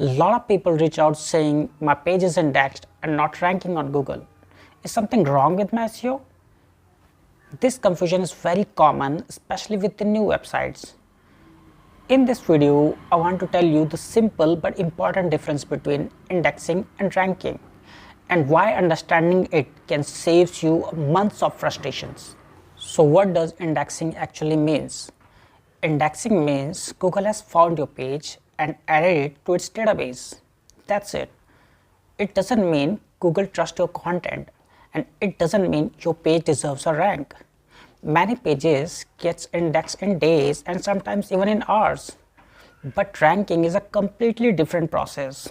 A lot of people reach out saying my page is indexed and not ranking on Google. Is something wrong with my SEO? This confusion is very common, especially with the new websites. In this video, I want to tell you the simple but important difference between indexing and ranking, and why understanding it can save you months of frustrations. So what does indexing actually means? Indexing means Google has found your page and added it to its database. That's it. It doesn't mean Google trusts your content, and it doesn't mean your page deserves a rank. Many pages gets indexed in days and sometimes even in hours. But ranking is a completely different process.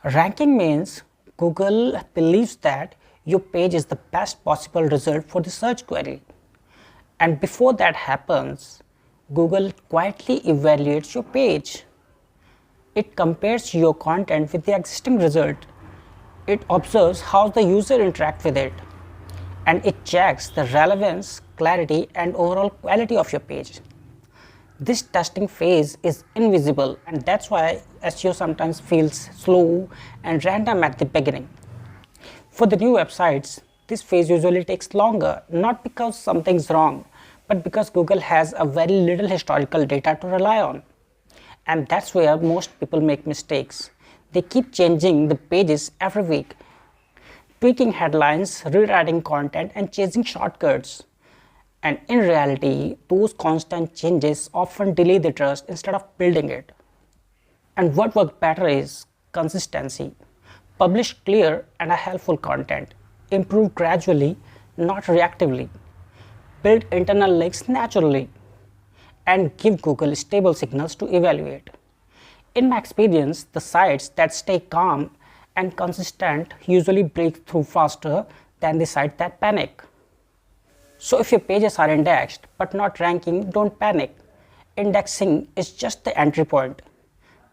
Ranking means Google believes that your page is the best possible result for the search query. And before that happens, Google quietly evaluates your page. It compares your content with the existing result. It observes how the user interacts with it. And it checks the relevance, clarity, and overall quality of your page. This testing phase is invisible, and that's why SEO sometimes feels slow and random at the beginning. For the new websites, this phase usually takes longer, not because something's wrong, but because Google has a very little historical data to rely on. And that's where most people make mistakes. They keep changing the pages every week, tweaking headlines, rewriting content, and chasing shortcuts. And in reality, those constant changes often delay the trust instead of building it. And what works better is consistency. Publish clear and helpful content. Improve gradually, not reactively. Build internal links naturally. And give Google stable signals to evaluate. In my experience, the sites that stay calm and consistent usually break through faster than the sites that panic. So if your pages are indexed but not ranking, don't panic. Indexing is just the entry point.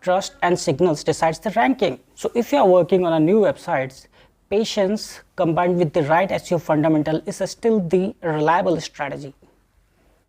Trust and signals decides the ranking. So if you are working on a new website, patience combined with the right SEO fundamental is still the reliable strategy.